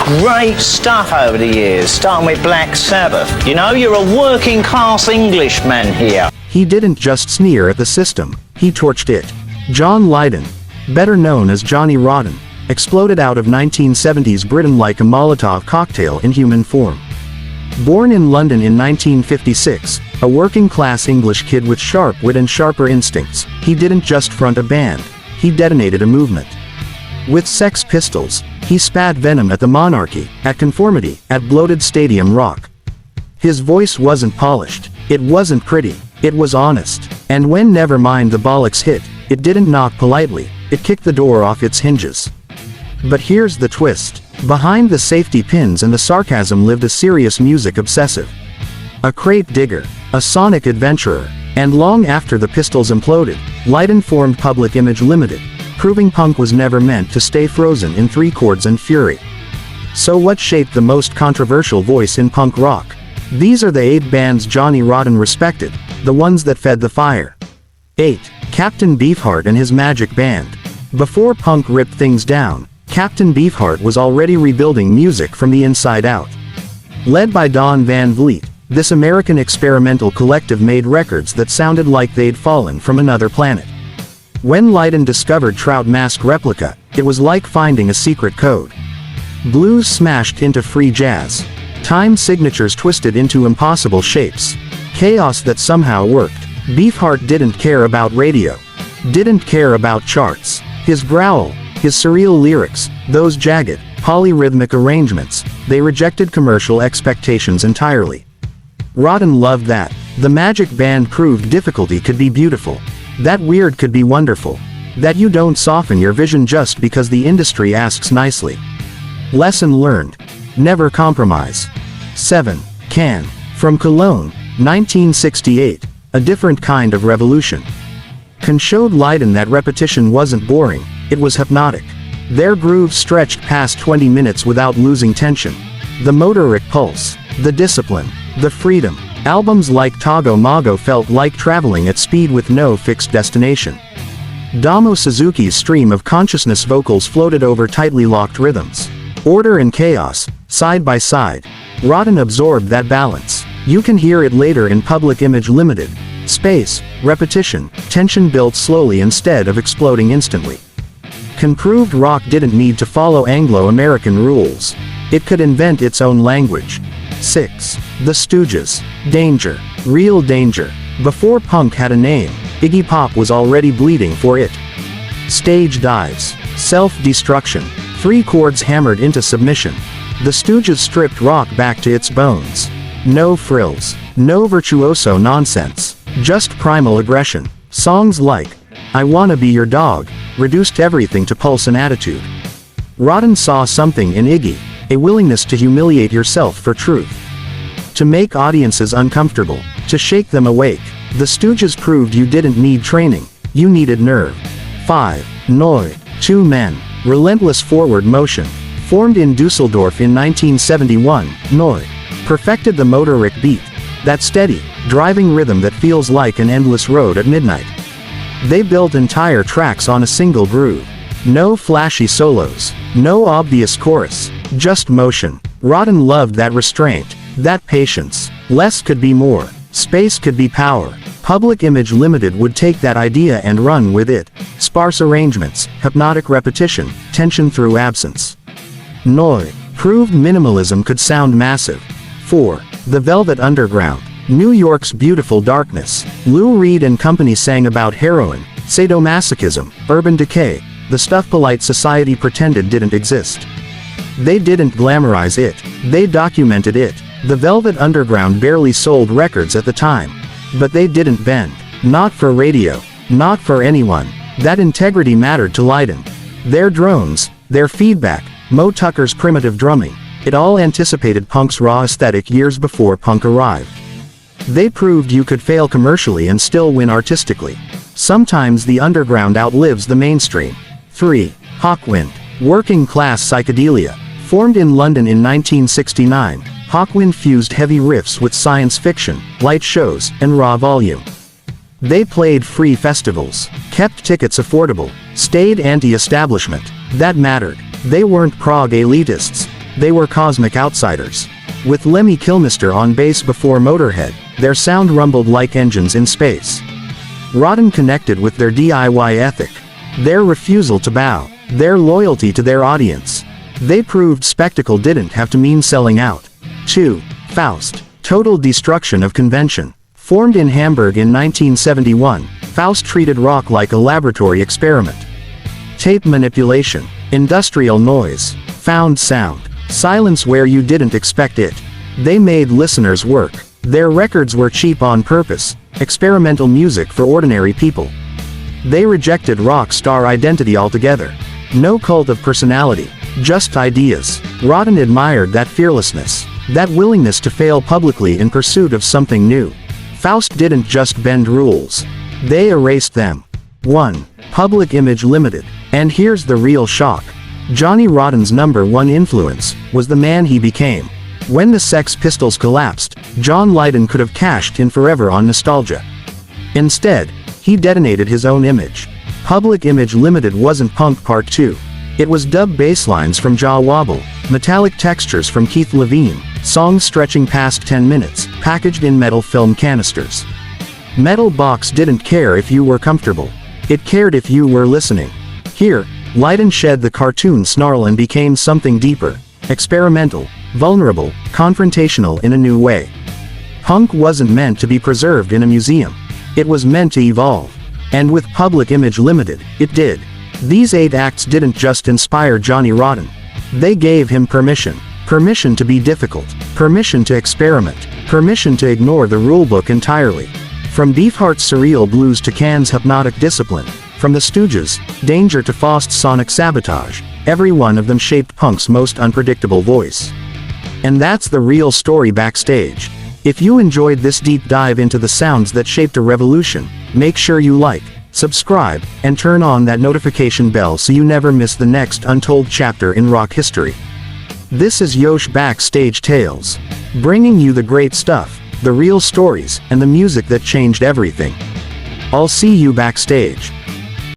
great stuff over the years, starting with Black Sabbath. You know, you're a working class Englishman here. He didn't just sneer at the system, he torched it. John Lydon, better known as Johnny Rotten, exploded out of 1970s Britain like a Molotov cocktail in human form. Born in London in 1956, a working-class English kid with sharp wit and sharper instincts, he didn't just front a band, he detonated a movement. With Sex Pistols, he spat venom at the monarchy, at conformity, at bloated stadium rock. His voice wasn't polished, it wasn't pretty, it was honest. And when Nevermind the Bollocks hit, it didn't knock politely, it kicked the door off its hinges. But here's the twist. Behind the safety pins and the sarcasm lived a serious music obsessive. A crate digger, a sonic adventurer, and long after the Pistols imploded, Lydon formed Public Image Ltd, proving punk was never meant to stay frozen in three chords and fury. So what shaped the most controversial voice in punk rock? These are the 8 bands Johnny Rotten respected, the ones that fed the fire. 8. Captain Beefheart and his Magic Band. Before punk ripped things down, Captain Beefheart was already rebuilding music from the inside out. Led by Don Van Vliet, this American experimental collective made records that sounded like they'd fallen from another planet. When Lydon discovered Trout Mask Replica, it was like finding a secret code. Blues smashed into free jazz. Time signatures twisted into impossible shapes. Chaos that somehow worked. Beefheart didn't care about radio. Didn't care about charts. His growl, his surreal lyrics, those jagged, polyrhythmic arrangements, they rejected commercial expectations entirely. Rotten loved that. The Magic Band proved difficulty could be beautiful. That weird could be wonderful. That you don't soften your vision just because the industry asks nicely. Lesson learned. Never compromise. 7. Can. From Cologne, 1968, a different kind of revolution. Can showed Lydon that repetition wasn't boring, it was hypnotic. Their grooves stretched past 20 minutes without losing tension. The motoric pulse, the discipline, the freedom. Albums like Tago Mago felt like traveling at speed with no fixed destination. Damo Suzuki's stream of consciousness vocals floated over tightly locked rhythms. Order and chaos, side by side. Rotten absorbed that balance. You can hear it later in Public Image Ltd. Space, repetition, tension built slowly instead of exploding instantly. Can proved rock didn't need to follow Anglo-American rules. It could invent its own language. 6. The Stooges. Danger. Real danger. Before punk had a name, Iggy Pop was already bleeding for it. Stage dives. Self-destruction. 3 chords hammered into submission. The Stooges stripped rock back to its bones. No frills. No virtuoso nonsense. Just primal aggression. Songs like I Wanna Be Your Dog reduced everything to pulse and attitude. Rotten saw something in Iggy, a willingness to humiliate yourself for truth. To make audiences uncomfortable, to shake them awake. The Stooges proved you didn't need training, you needed nerve. 5. Neu. 2 men. Relentless forward motion. Formed in Dusseldorf in 1971, Neu perfected the motoric beat. That steady, driving rhythm that feels like an endless road at midnight. They built entire tracks on a single groove. No flashy solos. No obvious chorus. Just motion. Rotten loved that restraint. That patience. Less could be more. Space could be power. Public Image Ltd would take that idea and run with it. Sparse arrangements, hypnotic repetition, tension through absence. Neu proved minimalism could sound massive. 4. The Velvet Underground. New York's beautiful darkness. Lou Reed and company sang about heroin, sadomasochism, urban decay, the stuff polite society pretended didn't exist. They didn't glamorize it, they documented it. The Velvet Underground barely sold records at the time. But they didn't bend. Not for radio. Not for anyone. That integrity mattered to Lydon. Their drones, their feedback, Mo Tucker's primitive drumming, it all anticipated punk's raw aesthetic years before punk arrived. They proved you could fail commercially and still win artistically. Sometimes the underground outlives the mainstream. 3. Hawkwind. Working class psychedelia. Formed in London in 1969, Hawkwind fused heavy riffs with science fiction, light shows, and raw volume. They played free festivals, kept tickets affordable, stayed anti-establishment. That mattered. They weren't prog elitists. They were cosmic outsiders. With Lemmy Kilmister on bass before Motorhead, their sound rumbled like engines in space. Lydon connected with their DIY ethic, their refusal to bow, their loyalty to their audience. They proved spectacle didn't have to mean selling out. 2. Faust. Total destruction of convention. Formed in Hamburg in 1971, Faust treated rock like a laboratory experiment. Tape manipulation, industrial noise, found sound, silence where you didn't expect it. They made listeners work. Their records were cheap on purpose, experimental music for ordinary people. They rejected rock star identity altogether. No cult of personality, just ideas. Lydon admired that fearlessness, that willingness to fail publicly in pursuit of something new. Faust didn't just bend rules. They erased them. 1. Public Image Ltd. And here's the real shock. Johnny Rodden's #1 influence was the man he became. When the Sex Pistols collapsed, John Lydon could have cashed in forever on nostalgia. Instead, he detonated his own image. Public Image Ltd. wasn't punk part 2. It was dub basslines from Jaw Wobble, metallic textures from Keith Levine, songs stretching past 10 minutes, packaged in metal film canisters. Metal Box didn't care if you were comfortable. It cared if you were listening. Here, Lydon shed the cartoon snarl and became something deeper, experimental, vulnerable, confrontational in a new way. Punk wasn't meant to be preserved in a museum. It was meant to evolve. And with Public Image Ltd., it did. These 8 acts didn't just inspire Johnny Lydon. They gave him permission. Permission to be difficult. Permission to experiment. Permission to ignore the rulebook entirely. From Beefheart's surreal blues to Can's hypnotic discipline, from the Stooges' danger to Faust's sonic sabotage, every one of them shaped punk's most unpredictable voice. And that's the real story backstage. If you enjoyed this deep dive into the sounds that shaped a revolution, make sure you like, subscribe, and turn on that notification bell so you never miss the next untold chapter in rock history. This is JosBACK Stage Tales, bringing you the great stuff, the real stories, and the music that changed everything. I'll see you backstage.